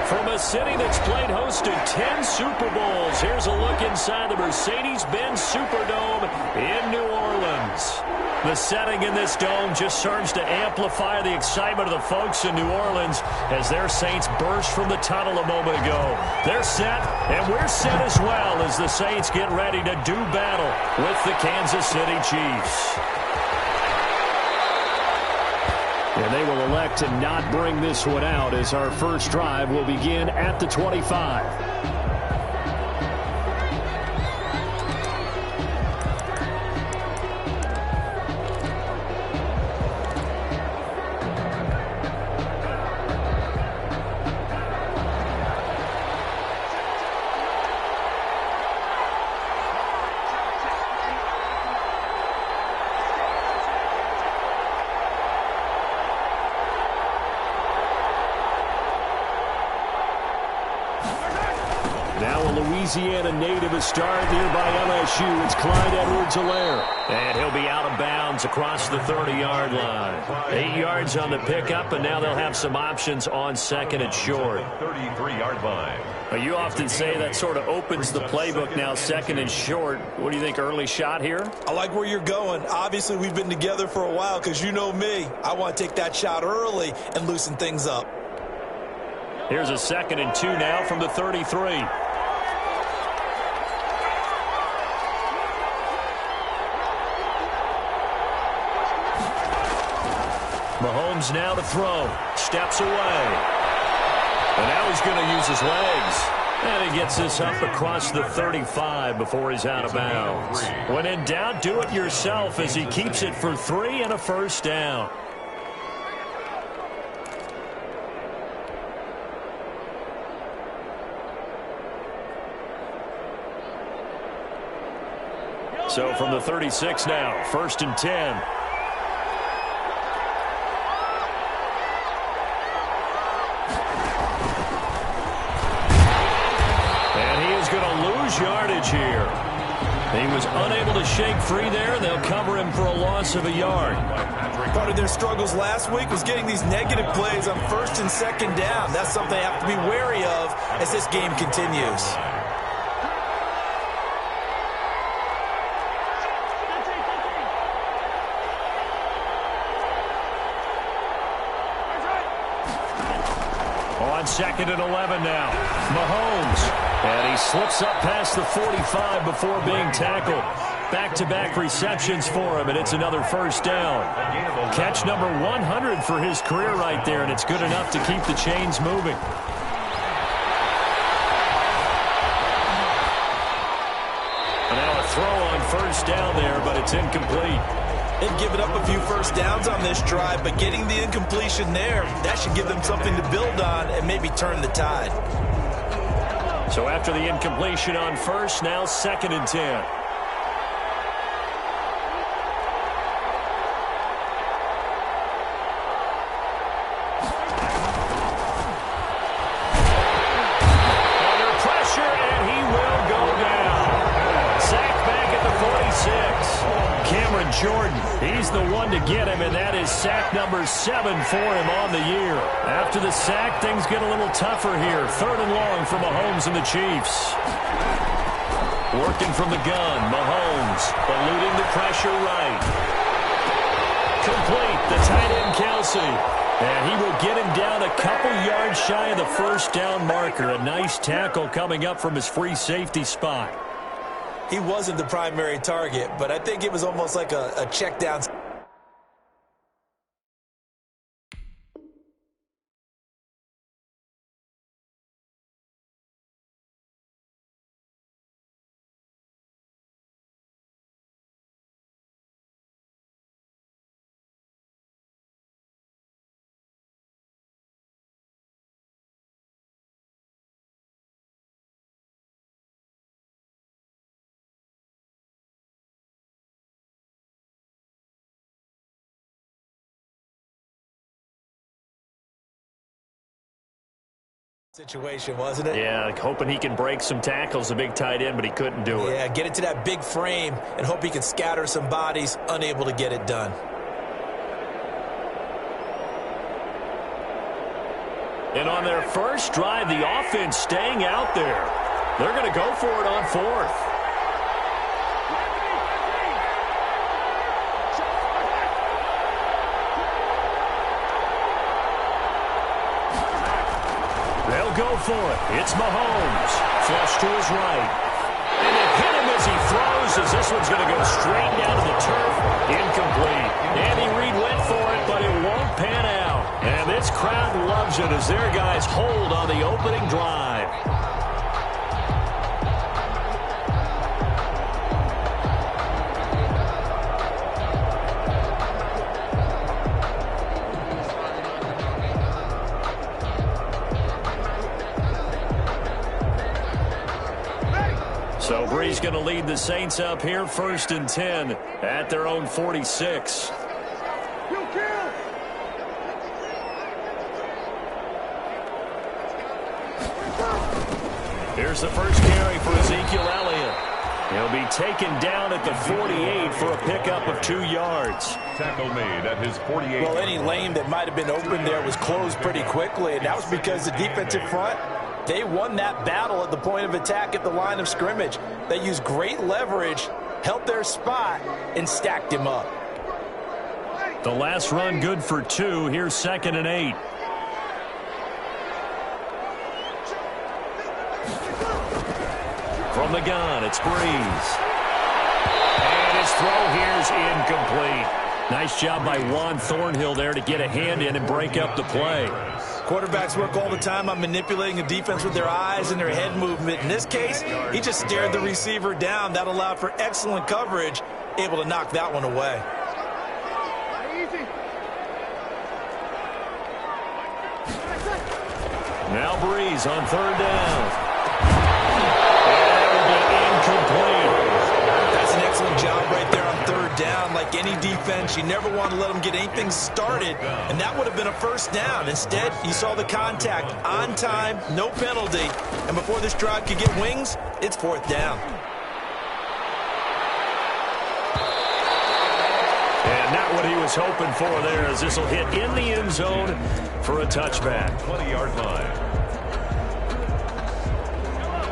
From a city that's played host to 10 Super Bowls, here's a look inside the Mercedes-Benz Superdome in New Orleans. The setting in this dome just serves to amplify the excitement of the folks in New Orleans as their Saints burst from the tunnel a moment ago. They're set, and we're set as well as the Saints get ready to do battle with the Kansas City Chiefs. And they will elect to not bring this one out as our first drive will begin at the 25. Louisiana native, a star at nearby LSU. It's Clyde Edwards-Helaire. And he'll be out of bounds across the 30-yard line. 8 yards on the pickup, and now they'll have some options on second and short. 33-yard line. You often say that sort of opens the playbook now, second and short. What do you think, early shot here? I like where you're going. Obviously, we've been together for a while because you know me. I want to take that shot early and loosen things up. Here's a 2nd and 2 now from the 33. Mahomes now to throw. Steps away. And now he's going to use his legs. And he gets this up across the 35 before he's out of bounds. When in doubt, do it yourself as he keeps it for 3 and a first down. So from the 36 now, 1st and 10. Yardage here. He was unable to shake free there. They'll cover him for a loss of a yard. Part of their struggles last week was getting these negative plays on 1st and 2nd down. That's something they have to be wary of as this game continues. On 2nd and 11 now. Mahomes. And he slips up past the 45 before being tackled. Back-to-back receptions for him, and it's another first down. Catch number 100 for his career right there, and it's good enough to keep the chains moving. And now a throw on first down there, but it's incomplete. They've given up a few first downs on this drive, but getting the incompletion there, that should give them something to build on and maybe turn the tide. So after the incompletion on first, now 2nd and 10. Under pressure, and he will go down. Sacked back at the 46. Cameron Jordan, he's the one to get him, and that is sack number 7 for him on the year. After the sack, things get a little tougher here. 3rd and long for Mahomes and the Chiefs. Working from the gun, Mahomes eluding the pressure right. Complete, the tight end Kelsey. And he will get him down a couple yards shy of the first down marker. A nice tackle coming up from his free safety spot. He wasn't the primary target, but I think it was almost like a check down. Situation, wasn't it? Yeah, hoping he can break some tackles, a big tight end, but he couldn't do it. Yeah, get it to that big frame and hope he can scatter some bodies, unable to get it done. And on their first drive, the offense staying out there. They're going to go for it on fourth. They'll go for it. It's Mahomes. Flush to his right. And they hit him as he throws, as this one's going to go straight down to the turf. Incomplete. Andy Reid went for it, but it won't pan out. And this crowd loves it as their guys hold on the opening drive. So Brees going to lead the Saints up here, 1st and 10 at their own 46. Here's the first carry for Ezekiel Elliott. He'll be taken down at the 48 for a pickup of 2 yards. Tackle made at his 48. Well, any lane that might have been open there was closed pretty quickly, and that was because the defensive front, they won that battle at the point of attack at the line of scrimmage. They used great leverage, held their spot, and stacked him up. The last run good for 2. Here's 2nd and 8. From the gun, it's Brees. And his throw here's incomplete. Nice job by Juan Thornhill there to get a hand in and break up the play. Quarterbacks work all the time on manipulating the defense with their eyes and their head movement. In this case, he just stared the receiver down. That allowed for excellent coverage, able to knock that one away. Now Brees on 3rd down. And it will be incomplete. That's an excellent job right there on 3rd down. Like any defense, you never want to let them get anything started, and that would have been a 1st down. Instead, you saw the contact on time, no penalty, and before this drive could get wings, it's 4th down. And not what he was hoping for there, as this will hit in the end zone for a touchback. 20-yard line.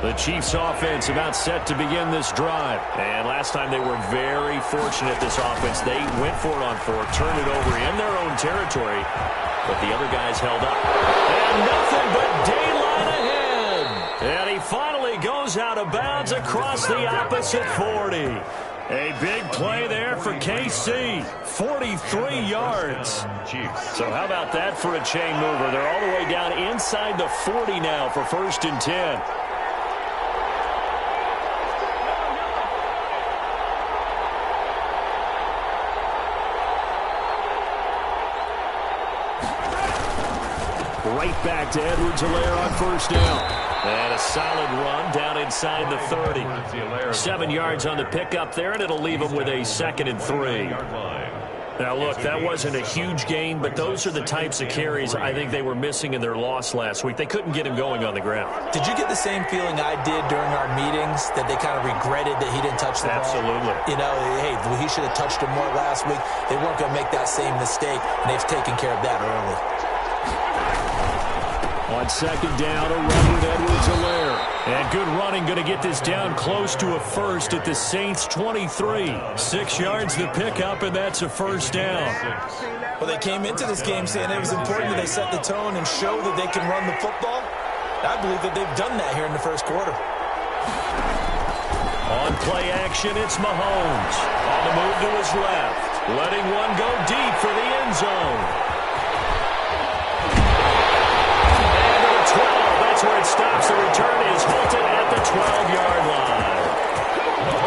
The Chiefs offense about set to begin this drive. And last time they were very fortunate, this offense. They went for it on 4th, turned it over in their own territory, but the other guys held up. And nothing but daylight ahead. And he finally goes out of bounds across the opposite 40. A big play there for KC. 43 yards. So how about that for a chain mover? They're all the way down inside the 40 now for 1st and 10. Right back to Edwards-Helaire on 1st down. And a solid run down inside the 30. 7 yards on the pickup there, and it'll leave him with a 2nd and 3. Now, look, that wasn't a huge gain, but those are the types of carries I think they were missing in their loss last week. They couldn't get him going on the ground. Did you get the same feeling I did during our meetings, that they kind of regretted that he didn't touch the ball? Absolutely. You know, hey, he should have touched him more last week. They weren't going to make that same mistake, and they've taken care of that early. On 2nd down, a run with Edwards-Helaire. And good running, going to get this down close to a 1st at the Saints' 23. 6 yards the pickup, and that's a 1st down. Well, they came into this game saying it was important that they set the tone and show that they can run the football. I believe that they've done that here in the 1st quarter. On play action, it's Mahomes. On the move to his left. Letting one go deep for the end zone. Where it stops. The return is halted at the 12-yard line.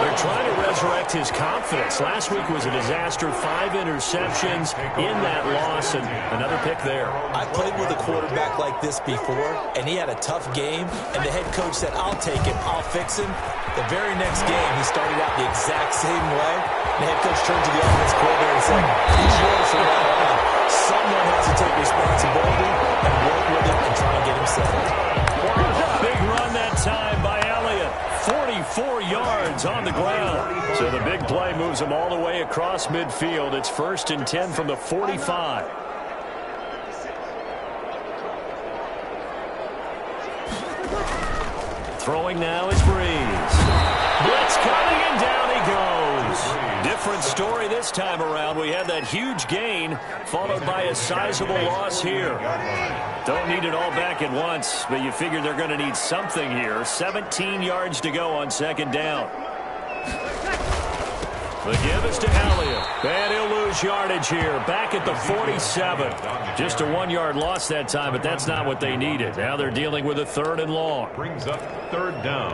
They're trying to resurrect his confidence. Last week was a disaster. 5 interceptions in that loss, and another pick there. I played with a quarterback like this before, and he had a tough game, and the head coach said, I'll take him, I'll fix him. The very next game, he started out the exact same way. The head coach turned to the offense coordinator and said, he's yours from now on. Someone has to take responsibility and work with him and try and get him settled. Big run that time by Elliott. 44 yards on the ground. So the big play moves him all the way across midfield. It's 1st and 10 from the 45. Throwing now is Breeze. Blitz coming, and down he goes. Different story this time around. We had that huge gain, followed by a sizable loss here. Don't need it all back at once, but you figure they're going to need something here. 17 yards to go on second down. The give is to Elliott, and he'll lose yardage here, back at the 47. Just a 1-yard loss that time, but that's not what they needed. Now they're dealing with a 3rd and long. Brings up 3rd down.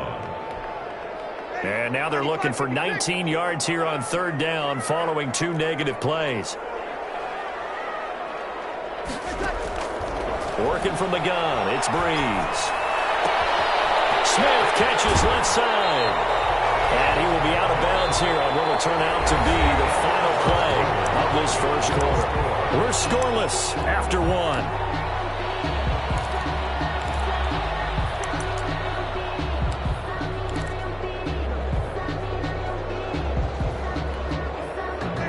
And now they're looking for 19 yards here on 3rd down following 2 negative plays. Working from the gun, it's Breeze. Smith catches left side. And he will be out of bounds here on what will turn out to be the final play of this first quarter. We're scoreless after 1.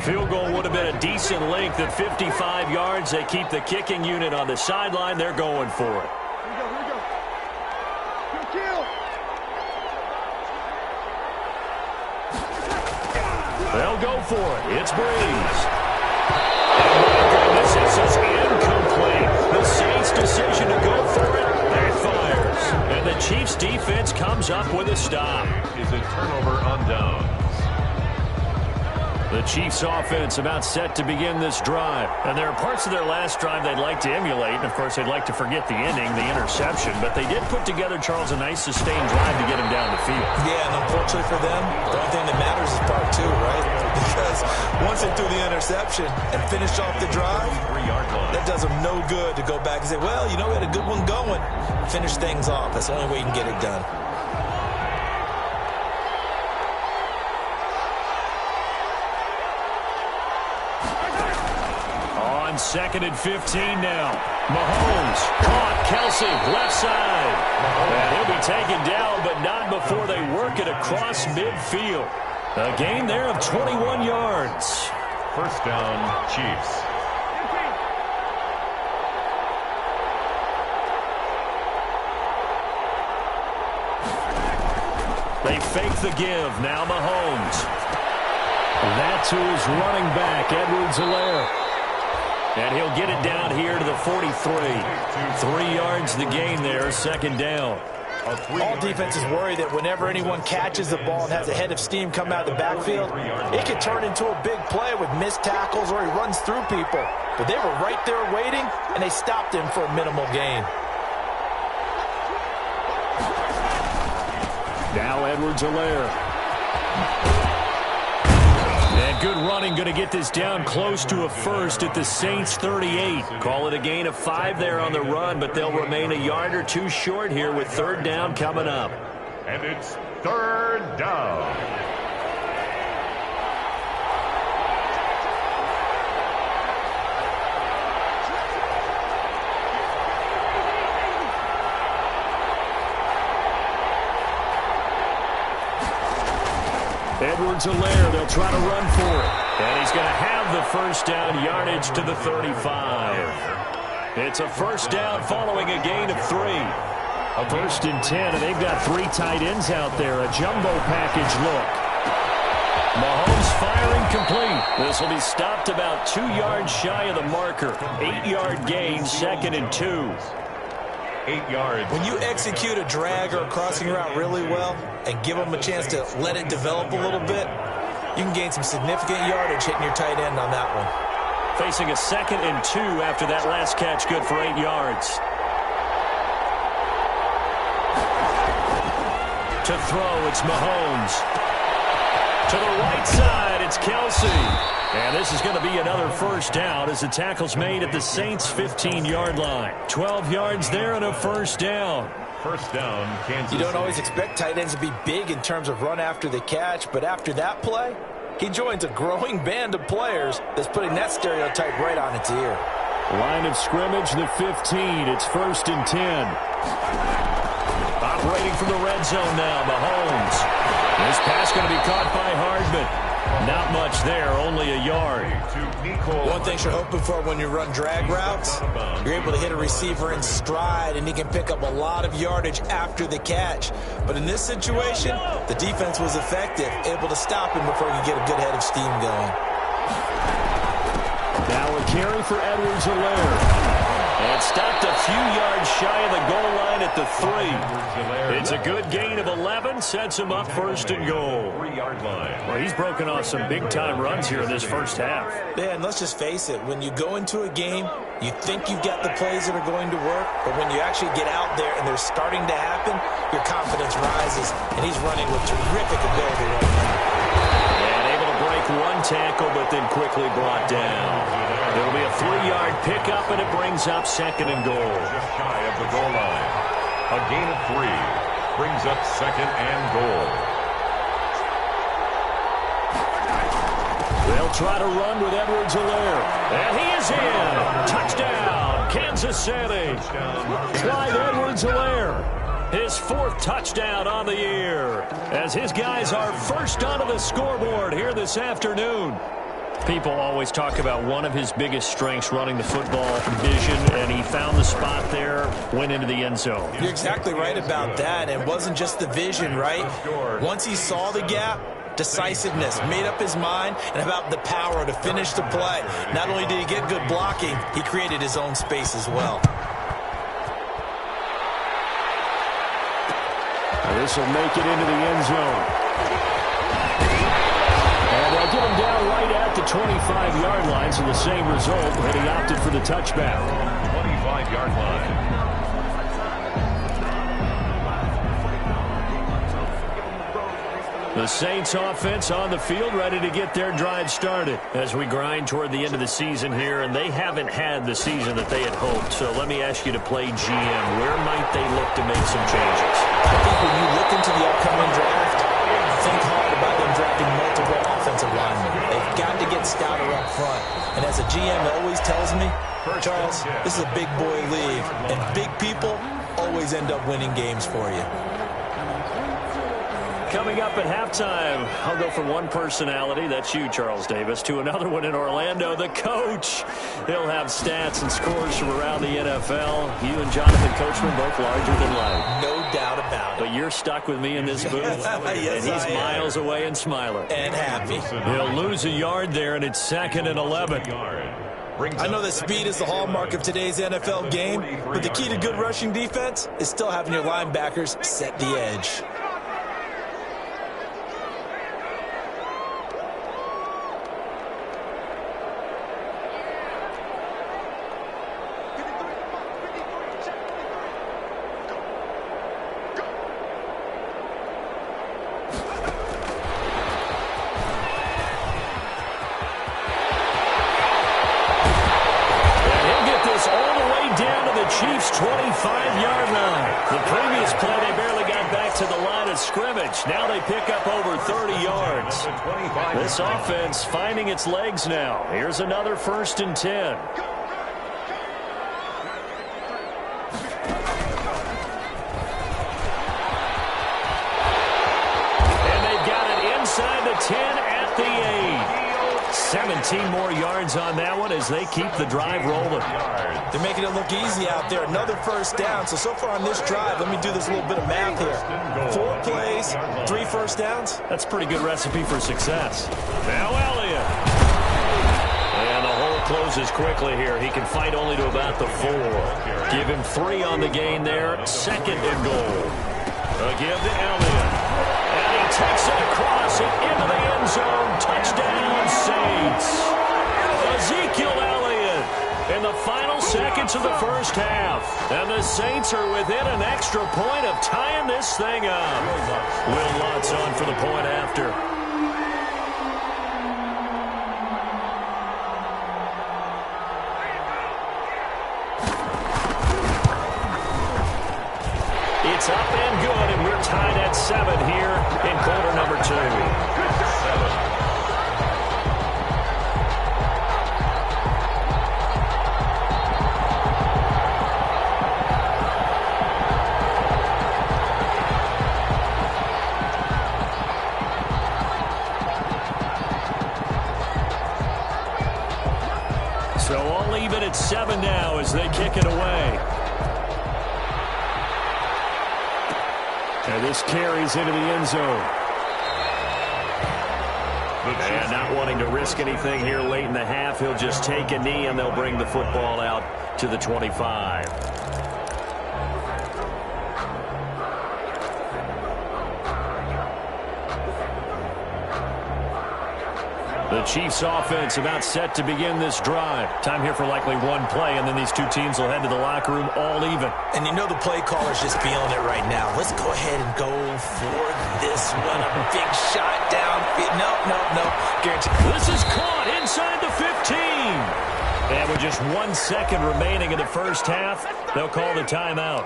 Field goal would have been a decent length at 55 yards. They keep the kicking unit on the sideline. They're going for it. They'll go for it. It's Breeze. This is incomplete. The Saints' decision to go for it backfires. And the Chiefs' defense comes up with a stop. Is a turnover on downs. The Chiefs' offense about set to begin this drive. And there are parts of their last drive they'd like to emulate. And, of course, they'd like to forget the ending, the interception. But they did put together, Charles, a nice sustained drive to get him down the field. Yeah, and unfortunately for them, the only thing that matters is part 2, right? Because once they threw the interception and finished off the drive, that does them no good to go back and say, well, you know, we had a good one going. Finish things off. That's the only way you can get it done. On 2nd and 15 now. Mahomes caught Kelsey left side. And he'll be taken down, but not before they work it across midfield. A gain there of 21 yards. First down, Chiefs. They fake the give. Now Mahomes. That to his running back, Edwards-Helaire. And he'll get it down here to the 43. 3 yards the gain there, second down. All defenses worry that whenever anyone catches the ball and has a head of steam come out of the backfield, it could turn into a big play with missed tackles or he runs through people. But they were right there waiting, and they stopped him for a minimal gain. Now Edwards-Helaire. And good running, going to get this down close to a first at the Saints' 38. Call it a gain of 5 there on the run, but they'll remain a yard or 2 short here with 3rd down coming up. And it's 3rd down. Edwards-Helaire, they'll try to run for it. And he's going to have the first down yardage to the 35. It's a first down following a gain of 3. A 1st and 10, and they've got 3 tight ends out there. A jumbo package look. Mahomes firing complete. This will be stopped about 2 yards shy of the marker. 8-yard gain, 2nd and 2. 8 yards. When you execute a drag or a crossing route really well and give them a chance to let it develop a little bit, you can gain some significant yardage hitting your tight end on that one. Facing a 2nd and 2 after that last catch, good for 8 yards. To throw, it's Mahomes. To the right side, it's Kelsey. And this is going to be another first down as the tackle's made at the Saints' 15-yard line. 12 yards there and a first down. First down, Kansas You don't City. always expect tight ends to be big in terms of run after the catch, but after that play, he joins a growing band of players that's putting that stereotype right on its ear. Line of scrimmage, the 15. It's 1st and 10. Operating from the red zone now, Mahomes. This pass going to be caught by Hardman. Not much there, only a yard. One thing you're hoping for when you run drag routes, you're able to hit a receiver in stride, and he can pick up a lot of yardage after the catch. But in this situation, the defense was effective, able to stop him before he could get a good head of steam going. Now a carry for Edwards-Helaire. And stopped a few yards shy of the goal line at the 3. It's a good gain of 11, sets him up first and goal. 3-yard line. Well, he's broken off some big-time runs here in this first half. Yeah, and let's just face it, when you go into a game, you think you've got the plays that are going to work, but when you actually get out there and they're starting to happen, your confidence rises, and he's running with terrific ability right now. And able to break one tackle, but then quickly brought down. It'll be a 3-yard pickup, and it brings up second and goal. Just shy of the goal line. A gain of 3 brings up second and goal. They'll try to run with Edwards-Helaire. And he is in. Touchdown, Kansas City. Clyde Edwards-Helaire. His 4th touchdown on the year, as his guys are first onto the scoreboard here this afternoon. People always talk about one of his biggest strengths, running the football, vision, and he found the spot there, went into the end zone. You're exactly right about that. It wasn't just the vision, right? Once he saw the gap, decisiveness, made up his mind, and about the power to finish the play. Not only did he get good blocking, he created his own space as well. This will make it into the end zone. And they'll get him down right at the 25-yard line, so the same result, but he opted for the touchback. 25-yard line. The Saints offense on the field, ready to get their drive started as we grind toward the end of the season here, and they haven't had the season that they had hoped. So let me ask you to play GM. Where might they look to make some changes? I think when you look into the upcoming draft, think hard about them drafting multiple offensive linemen. They've got to get stouter up front. And as a GM always tells me, Charles, this is a big boy league, and big people always end up winning games for you. Coming up at halftime, I'll go from one personality, that's you, Charles Davis, to another one in Orlando, the coach. He'll have stats and scores from around the NFL. You and Jonathan Coachman both larger than life. No doubt about it. But you're stuck with me in this booth, Yes, and he's miles away and smiling. And happy. He'll lose a yard there, and it's 2nd and 11. I know that speed is the hallmark of today's NFL game, but the key to good rushing defense is still having your linebackers set the edge. Chiefs 25-yard line. The previous play, they barely got back to the line of scrimmage. Now they pick up over 30 yards. This offense finding its legs now. Here's another 1st and 10. And they've got it inside the 10 at the 8. 17 more yards on that one as they keep the drive rolling. They're making it look easy out there. Another 1st down. So far on this drive, let me do this little bit of math here. 4 plays, 3 1st downs. That's a pretty good recipe for success. Now Elliott. And the hole closes quickly here. He can fight only to about the 4. Give him 3 on the gain there. 2nd and goal. A give to Elliott. And he takes it across and into the end zone. Touchdown, Saints. Ezekiel Elliott in the final seconds of the first half. And the Saints are within an extra point of tying this thing up. Will Lutz on for the point after. It's up and good, and we're tied at 7 here in quarter number 2. 7. and 7 now as they kick it away. And this carries into the end zone. And not wanting to risk anything here late in the half, he'll just take a knee and they'll bring the football out to the 25. The Chiefs offense about set to begin this drive. Time here for likely one play, and then these two teams will head to the locker room all even. And you know the play caller's just feeling it right now. Let's go ahead and go for this one. A big shot downfield. No. Guaranteed. This is caught inside the 15. And with just 1 second remaining in the first half, they'll call the timeout.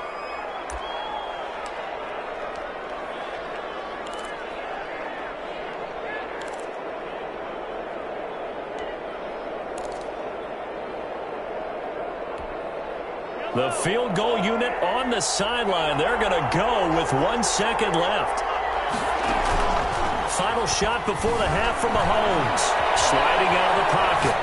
The field goal unit on the sideline. They're going to go with 1 second left. Final shot before the half from Mahomes. Sliding out of the pocket.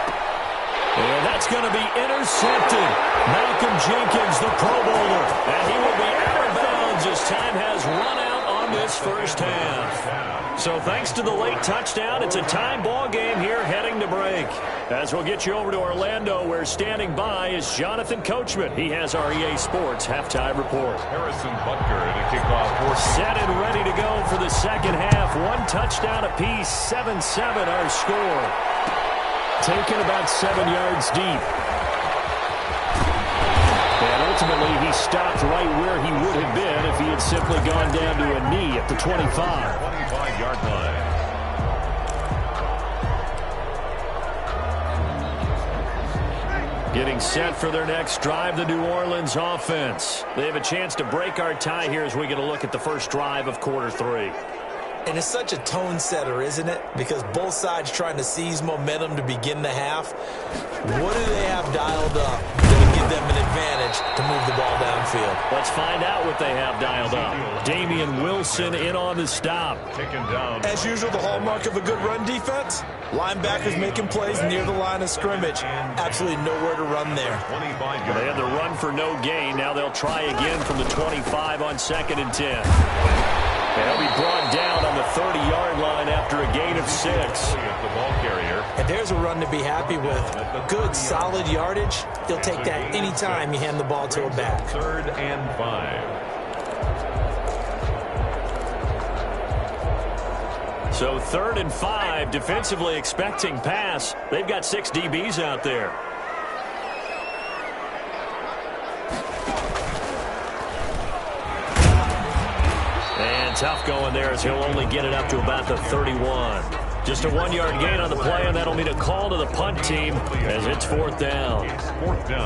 And that's going to be intercepted. Malcolm Jenkins, the Pro Bowler. And he will be out of bounds as time has run out on this first half. So thanks to the late touchdown, it's a tie ball game here heading to break. As we'll get you over to Orlando, where standing by is Jonathan Coachman. He has our EA Sports halftime report. Harrison Butker in a kickoff. Set and ready to go for the second half. 1 touchdown apiece, 7-7 our score. Taken about 7 yards deep. And ultimately, he stopped right where he would have been if he had simply gone down to a knee at the 25. 25-yard line. Getting set for their next drive, the New Orleans offense. They have a chance to break our tie here as we get a look at the first drive of quarter 3. And it's such a tone setter, isn't it? Because both sides trying to seize momentum to begin the half. What do they have dialed up that'll give them an advantage to move the ball downfield? Let's find out what they have dialed up. Damian Wilson in on the stop. Taken down. As usual, the hallmark of a good run defense. Linebackers making plays near the line of scrimmage. Absolutely nowhere to run there. They had the run for no gain. Now they'll try again from the 25 on 2nd and 10. And he'll be brought down on the 30-yard line after a gain of 6. The ball carrier. And there's a run to be happy with. Good, solid yardage. You'll take that anytime you hand the ball to a back. 3rd and 5. So 3rd and 5, defensively expecting pass. They've got 6 DBs out there. Tough going there as he'll only get it up to about the 31. Just a 1-yard gain on the play, and that'll mean a call to the punt team as it's 4th down.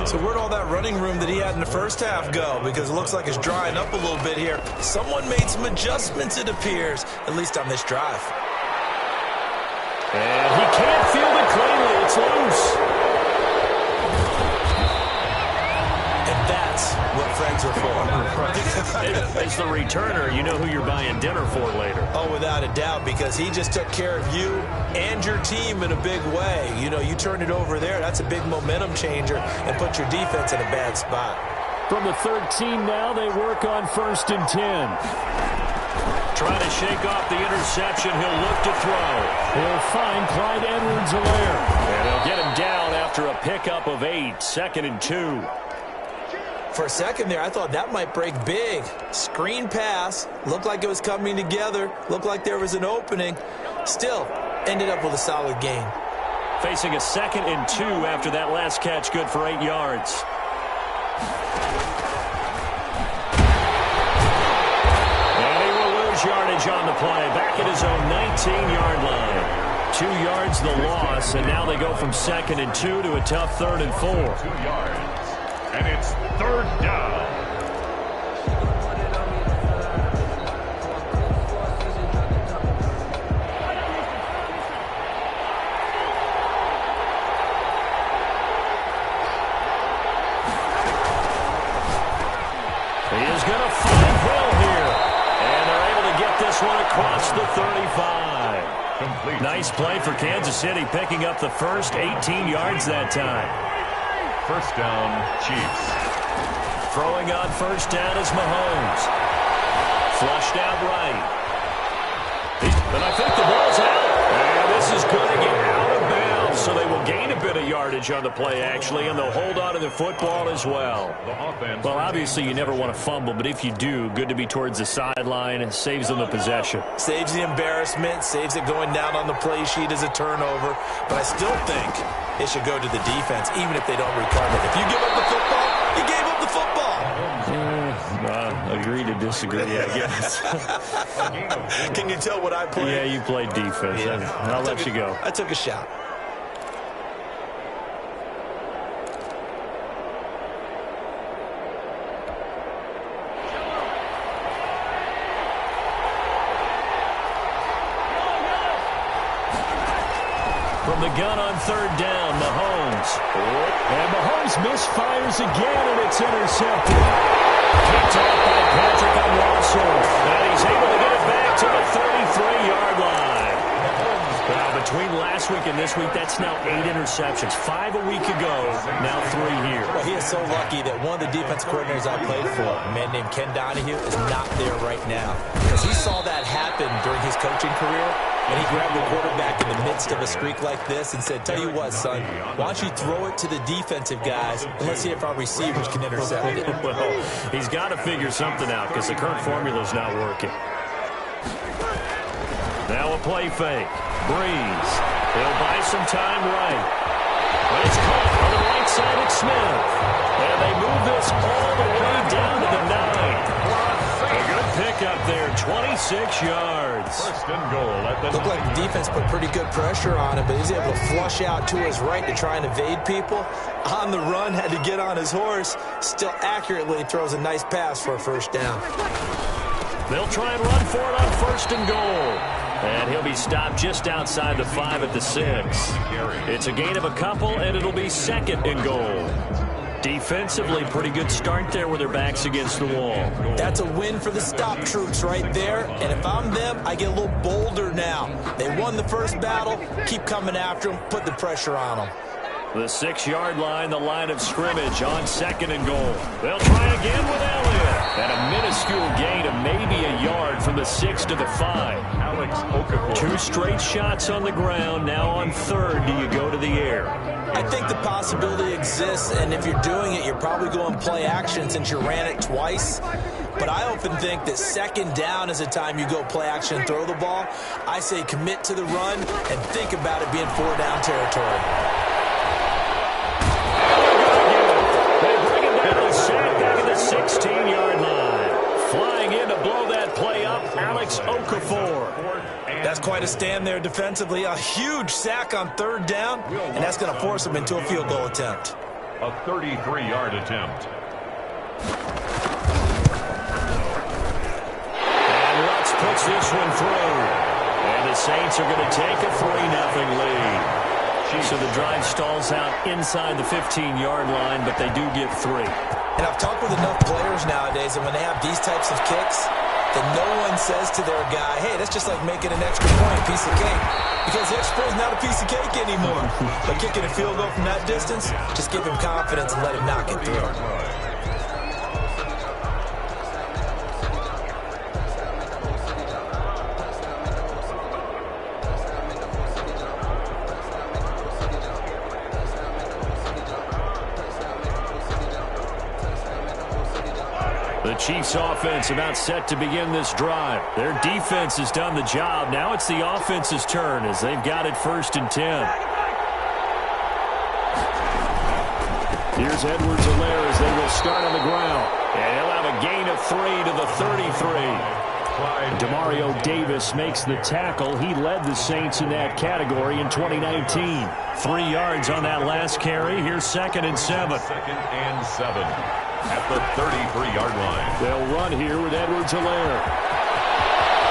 So where'd all that running room that he had in the first half go? Because it looks like it's drying up a little bit here. Someone made some adjustments, it appears, at least on this drive. And he can't field it cleanly. It's loose. That's what friends are for. As the returner, you know who you're buying dinner for later. Oh, without a doubt, because he just took care of you and your team in a big way. You know, you turned it over there. That's a big momentum changer and put your defense in a bad spot. From the 13 now, they work on 1st and 10. Trying to shake off the interception. He'll look to throw. He'll find Clyde Edwards-Helaire. And he'll get him down after a pickup of 8. 2nd and 2. For a second there, I thought that might break big. Screen pass. Looked like it was coming together. Looked like there was an opening. Still, ended up with a solid gain. Facing a 2nd and 2 after that last catch, good for 8 yards. And he will lose yardage on the play. Back at his own 19-yard line. 2 yards the loss, and now they go from 2nd and 2 to a tough 3rd and 4. 2 yards. And it's 3rd down. He is going to find Hill here. And they're able to get this one across the 35. Complete. Nice play for Kansas City, picking up the first 18 yards that time. First down, Chiefs. Throwing on first down is Mahomes. Flushed out right. And I think the ball's out. And this is going to get out of bounds. So they will gain a bit of yardage on the play, actually, and they'll hold on to the football as well. Well, obviously, you never want to fumble, but if you do, good to be towards the sideline. It saves them the possession. Saves the embarrassment, saves it going down on the play sheet as a turnover. But I still think it should go to the defense, even if they don't recover. If you give up the football, you gave up the football. Agree to disagree, I guess. Can you tell what I played? Yeah, you played defense. Yeah. I'll let you go. I took a shot. From the gun on third down, Mahomes. And Mahomes misfires again, and it's intercepted. Picked off by Patrick on Russell. And he's able to get it back to the 33-yard line. Well, between last week and this week, that's now 8 interceptions. 5 a week ago, now 3 here. Well, he is so lucky that one of the defense coordinators I played for, a man named Ken Donahue, is not there right now. Because he saw that happen during his coaching career. And he grabbed the quarterback in the midst of a streak like this and said, tell you what, son, why don't you throw it to the defensive guys and let's see if our receivers can intercept it. Well, he's got to figure something out because the current formula's not working. Now a play fake. Breeze. He'll buy some time right. But it's caught on the right side of Smith. And they move this all the way down to the 9. A good pickup there, 26 yards. First and goal at the Looked like the defense put pretty good pressure on him, but he was able to flush out to his right to try and evade people. On the run, had to get on his horse. Still accurately throws a nice pass for a first down. They'll try and run for it on first and goal. And he'll be stopped just outside the 5 at the 6. It's a gain of a couple, and it'll be second and goal. Defensively, pretty good start there with their backs against the wall. That's a win for the stop troops right there. And if I'm them, I get a little bolder now. They won the first battle. Keep coming after them. Put the pressure on them. The 6-yard line, the line of scrimmage on second and goal. They'll try again with Elliott. And a minuscule gain of maybe a yard from the 6 to the 5. Alex Okafor. 2 straight shots on the ground. Now on third, do you go to the air? I think the possibility exists, and if you're doing it, you're probably going play action since you ran it twice. But I often think that second down is the time you go play action and throw the ball. I say commit to the run and think about it being 4-down territory. They bring him down and sack back at the 16-yard line. Flying in to blow that play up, Alex Okafor. That's quite a stand there defensively. A huge sack on third down, and that's going to force them into a field goal attempt. A 33-yard attempt. And Lutz puts this one through. And the Saints are going to take a 3-0 lead. So the drive stalls out inside the 15-yard line, but they do get 3. And I've talked with enough players nowadays, and when they have these types of kicks, that no one says to their guy, hey, that's just like making an extra point, piece of cake. Because the extra point is not a piece of cake anymore. But kicking a field goal from that distance, just give him confidence and let him knock it through. The Chiefs offense about set to begin this drive. Their defense has done the job. Now it's the offense's turn as they've got it 1st and 10. Here's Edwards-Helaire as they will start on the ground. And he'll have a gain of 3 to the 33. Demario Davis makes the tackle. He led the Saints in that category in 2019. 3 yards on that last carry. Here's 2nd and 7. 2nd and 7 at the 33-yard line. They'll run here with Edwards-Helaire.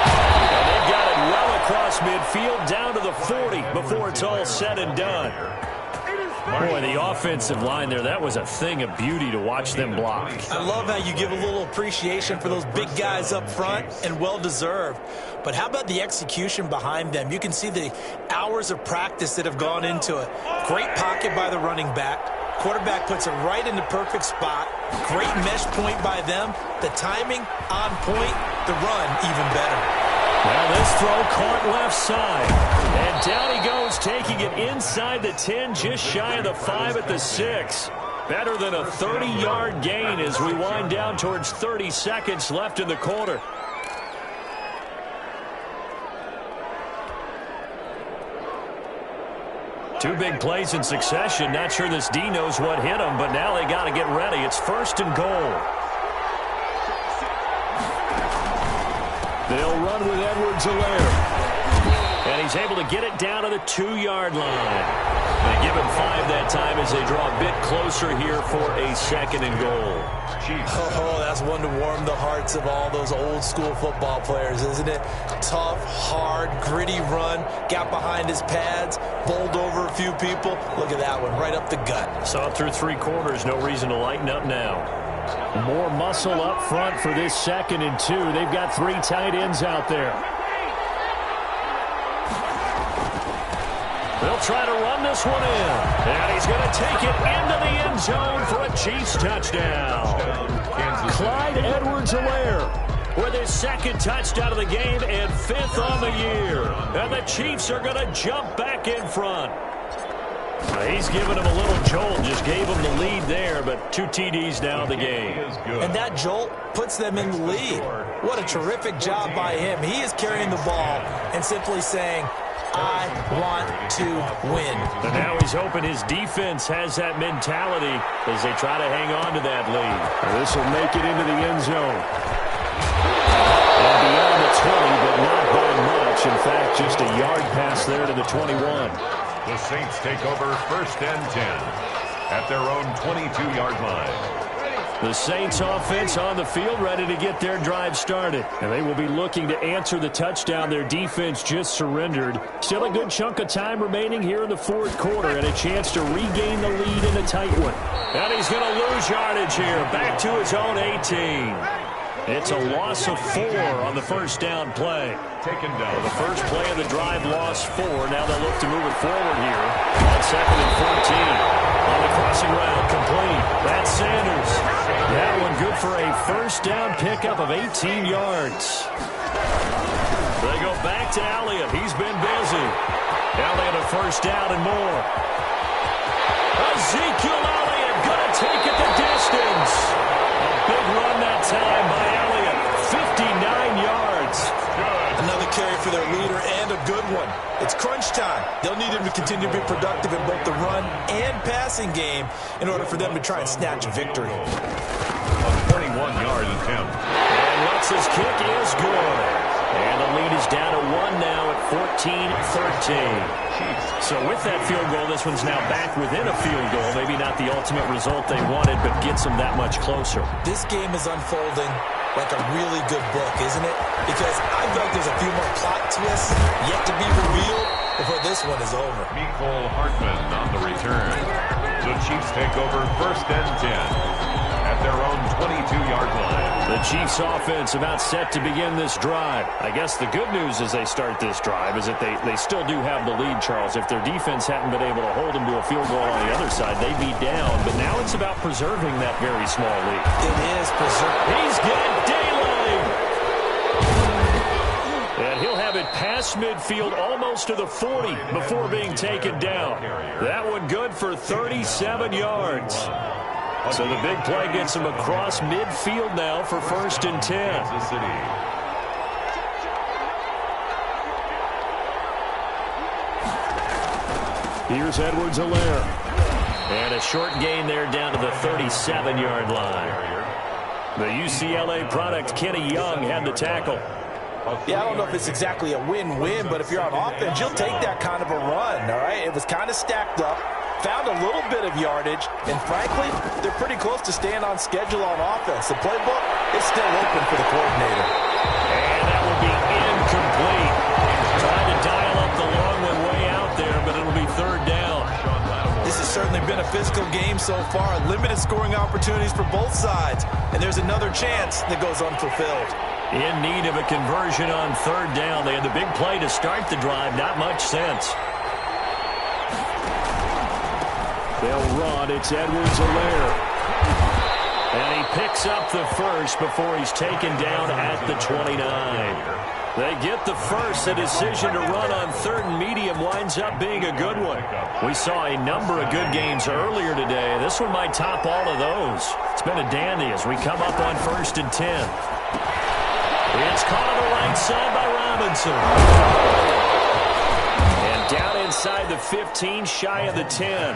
And they've got it well across midfield down to the 40 before it's all said and done. Boy, the offensive line there, that was a thing of beauty to watch them block. I love how you give a little appreciation for those big guys up front, and well-deserved. But how about the execution behind them? You can see the hours of practice that have gone into it. Great pocket by the running back. Quarterback puts it right in the perfect spot. Great mesh point by them. The timing on point. The run even better. Now this throw caught left side. And down he goes, taking it inside the 10, just shy of the 5 at the 6. Better than a 30-yard gain as we wind down towards 30 seconds left in the quarter. Two big plays in succession. Not sure this D knows what hit him, but now they got to get ready. It's 1st and goal. They'll run with Edwards-Helaire. And he's able to get it down to the 2-yard line. They give him 5 that time as they draw a bit closer here for a 2nd and goal. Oh, that's one to warm the hearts of all those old-school football players, isn't it? Tough, hard, gritty run. Got behind his pads, bowled over a few people. Look at that one, right up the gut. Saw it through 3 quarters. No reason to lighten up now. More muscle up front for this 2nd and 2. They've got 3 tight ends out there. They'll try to run this one in. And he's going to take it into the end zone for a Chiefs touchdown. Clyde Edwards-Helaire with his 2nd touchdown of the game and 5th on the year. And the Chiefs are going to jump back in front. He's giving him a little jolt. Just gave him the lead there, but 2 TDs now in the game. And that jolt puts them in the lead. What a terrific job by him. He is carrying the ball and simply saying, I want to win. And now he's hoping his defense has that mentality as they try to hang on to that lead. This will make it into the end zone. And beyond the 20, but not by much. In fact, just a yard pass there to the 21. The Saints take over 1st and 10 at their own 22-yard line. The Saints offense on the field ready to get their drive started. And they will be looking to answer the touchdown their defense just surrendered. Still a good chunk of time remaining here in the 4th quarter and a chance to regain the lead in a tight one. And he's going to lose yardage here. Back to his own 18. It's a loss of 4 on the 1st down play. Taken down. The first play of the drive lost 4. Now they'll look to move it forward here on 2nd and 14. On the crossing route, complete. That's Sanders. That one good for a 1st down pickup of 18 yards. They go back to Elliott. He's been busy. Elliott a 1st down and more. Ezekiel Elliott going to take it the distance. A big run that time by Elliott. 59 yards. Another carry for their leader and a good one. It's crunch time. They'll need him to continue to be productive in both the run and passing game in order for them to try and snatch a victory. A 21-yard attempt. And Lutz's kick is good. And the lead is down to 1 now at 14-13. So with that field goal, this one's now back within a field goal. Maybe not the ultimate result they wanted, but gets them that much closer. This game is unfolding like a really good book, isn't it? Because I feel like there's a few more plot twists yet to be revealed before this one is over. Mecole Hardman on the return. The Chiefs take over 1st and 10 at their own 22-yard line. The Chiefs offense about set to begin this drive. I guess the good news as they start this drive is that they still do have the lead, Charles. If their defense hadn't been able to hold them to a field goal on the other side, they'd be down. But now it's about preserving that very small lead. It is preserved. He's got daylight. And he'll have it past midfield almost to the 40 before being taken down. That one good for 37 yards. So the big play gets him across midfield now for 1st and 10. Kansas City. Here's Edwards-Helaire. And a short gain there down to the 37-yard line. The UCLA product, Kenny Young, had the tackle. Yeah, I don't know if it's exactly a win-win, but if you're on offense, you'll take that kind of a run, all right? It was kind of stacked up. Found a little bit of yardage, and frankly, they're pretty close to staying on schedule on offense. The playbook is still open for the coordinator. And that will be incomplete. Trying to dial up the long one way out there, but it'll be 3rd down. This has certainly been a physical game so far. Limited scoring opportunities for both sides, and there's another chance that goes unfulfilled. In need of a conversion on 3rd down. They had the big play to start the drive. Not much sense. They'll run. It's Edwards-Helaire. And he picks up the first before he's taken down at the 29. They get the first. The decision to run on third and medium winds up being a good one. We saw a number of good games earlier today. This one might top all of those. It's been a dandy as we come up on 1st and 10. It's caught on the right side by Robinson. And down inside the 15, shy of the 10.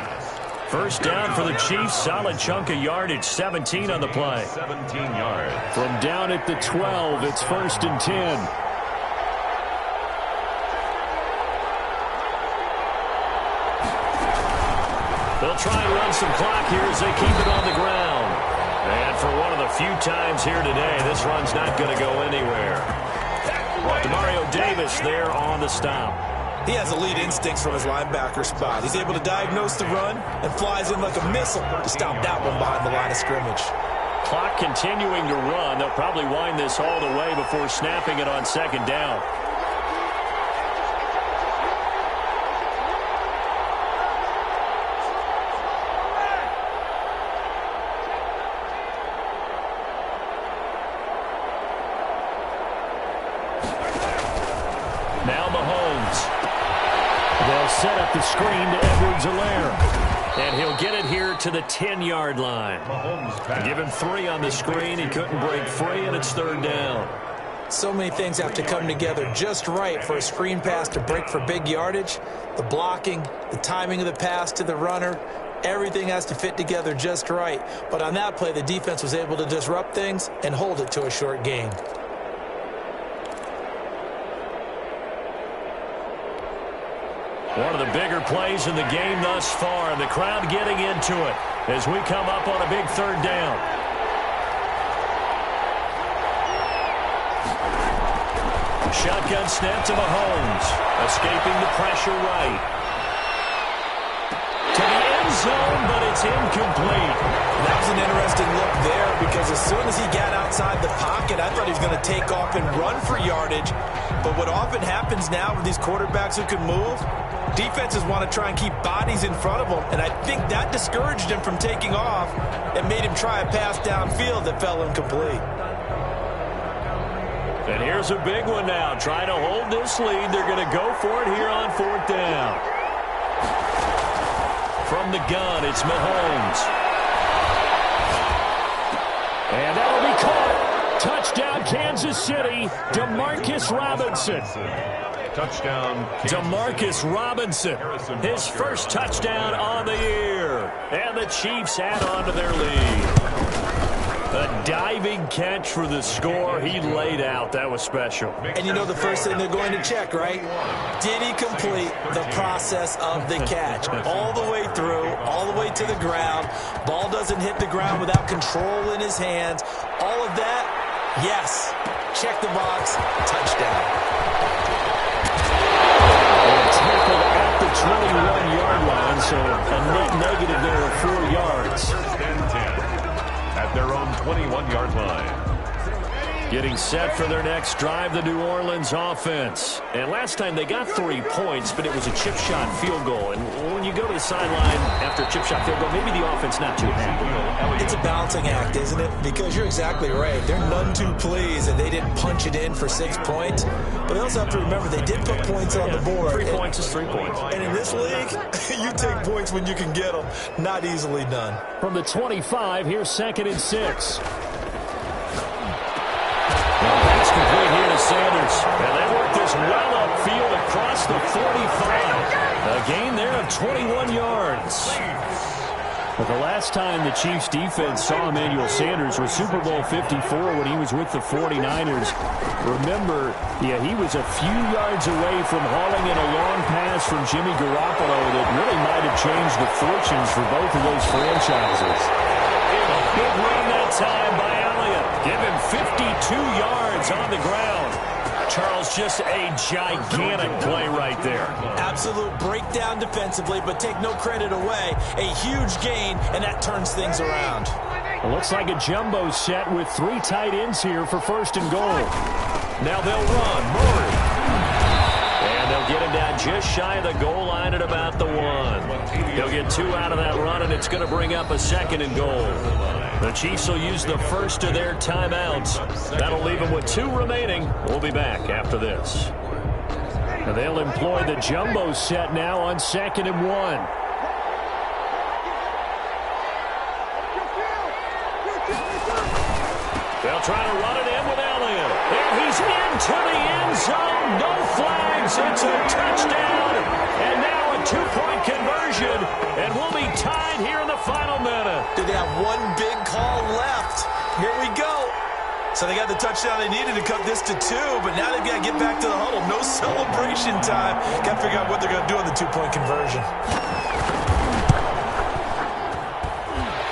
First down for the Chiefs. Solid chunk of yardage. 17 on the play. 17 yards. From down at the 12, it's 1st and 10. They'll try and run some clock here as they keep it on the ground. And for one of the few times here today, this run's not going to go anywhere. Demario Davis there on the stop. He has elite instincts from his linebacker spot. He's able to diagnose the run and flies in like a missile to stop that one behind the line of scrimmage. Clock continuing to run. They'll probably wind this all the way before snapping it on 2nd down. Now Mahomes. They'll set up the screen to Edwards-Helaire. And he'll get it here to the 10-yard line. Give him 3 on the screen. He couldn't break free, and it's 3rd down. So many things have to come together just right for a screen pass to break for big yardage. The blocking, the timing of the pass to the runner, everything has to fit together just right. But on that play, the defense was able to disrupt things and hold it to a short gain. One of the bigger plays in the game thus far, and the crowd getting into it as we come up on a big 3rd down. Shotgun snap to Mahomes, escaping the pressure right. To the end zone, but it's incomplete. That was an interesting look there because as soon as he got outside the pocket, I thought he was going to take off and run for yardage. But what often happens now with these quarterbacks who can move, defenses want to try and keep bodies in front of them, and I think that discouraged him from taking off and made him try a pass downfield that fell incomplete. And here's a big one now. Trying to hold this lead. They're going to go for it here on 4th down. From the gun, it's Mahomes. And that'll be caught. Touchdown, Kansas City. DeMarcus Robinson. Touchdown. DeMarcus Robinson, his first touchdown on the year. And the Chiefs add on to their lead. A diving catch for the score. He laid out. That was special. And you know the first thing they're going to check, right? Did he complete the process of the catch? All the way through, all the way to the ground. Ball doesn't hit the ground without control in his hands. All of that, yes. Check the box. Touchdown. Tackled at the 21-yard line, so a net negative there of 4 yards. 10-10 at their own 21-yard line. Getting set for their next drive, the New Orleans offense. And last time they got 3 points, but it was a chip shot field goal. And when you go to the sideline after a chip shot field goal, maybe the offense not too happy. It's a balancing act, isn't it? Because you're exactly right. They're none too pleased that they didn't punch it in for 6 points. But they also have to remember they did put points on the board. 3 points is 3 points. And in this league, you take points when you can get them. Not easily done. From the 25, here's 2nd and 6. That's complete here to Sanders. And they work this well upfield across the 45. A gain there of 21 yards. But the last time the Chiefs defense saw Emmanuel Sanders was Super Bowl 54 when he was with the 49ers. Remember, he was a few yards away from hauling in a long pass from Jimmy Garoppolo that really might have changed the fortunes for both of those franchises. Big run that time by Elliott. Give him 52 yards on the ground. Charles, just a gigantic play right there. Absolute breakdown defensively, but take no credit away. A huge gain, and that turns things around. It looks like a jumbo set with 3 tight ends here for 1st and goal. Now they'll run. Murray. And they'll get him down just shy of the goal line at about the 1. He'll get 2 out of that run, and it's going to bring up a 2nd and goal. The Chiefs will use the first of their timeouts. That'll leave them with 2 remaining. We'll be back after this. And they'll employ the jumbo set now on 2nd and 1. They'll try to run it in with Elliott. And he's into the end zone. No flags. It's a touchdown. And now a 2-point conversion. And we'll be tied here in the final minute. They have 1 big call left. Here we go. So they got the touchdown they needed to cut this to 2, but now they've got to get back to the huddle. No celebration time. Got to figure out what they're going to do on the 2-point conversion.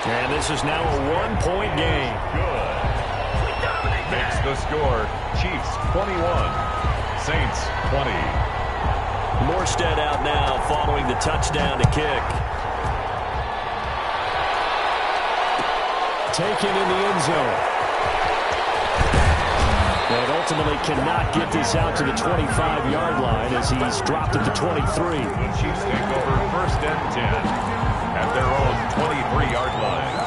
And this is now a 1-point game. Makes the score. Chiefs 21, Saints 20. Morstead out now following the touchdown to kick. Taken in the end zone. And ultimately cannot get this out to the 25-yard line as he's dropped at the 23. The Chiefs take over 1st and 10 at their own 23-yard line.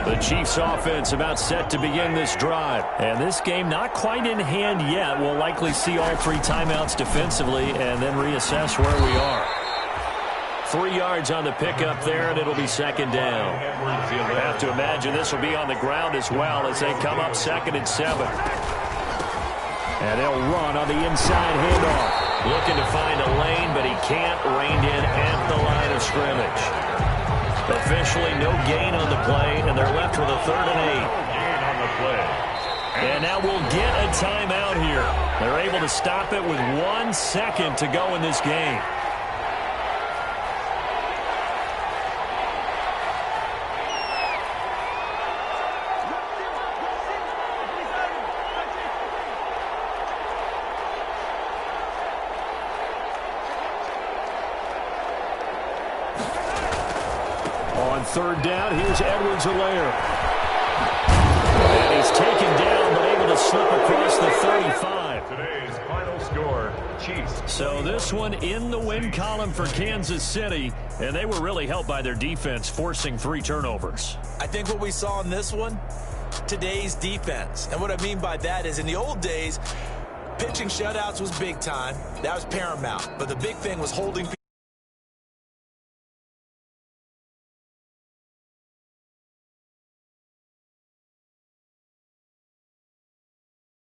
The Chiefs offense about set to begin this drive. And this game not quite in hand yet. We'll likely see all 3 timeouts defensively and then reassess where we are. 3 yards on the pickup there, and it'll be 2nd down. I have to imagine this will be on the ground as well as they come up 2nd and 7. And they'll run on the inside handoff. Looking to find a lane, but he can't. Reined in at the line of scrimmage. Officially no gain on the play, and they're left with a 3rd and 8. Gain on the play. And now we'll get a timeout here. They're able to stop it with 1 second to go in this game. On 3rd down, here's Edwards-Helaire. And he's taken down, but able to slip across the 35. Today's final score, Chiefs. So this one in the win column for Kansas City, and they were really helped by their defense, forcing 3 turnovers. I think what we saw in this one, today's defense. And what I mean by that is in the old days, pitching shutouts was big time. That was paramount. But the big thing was holding people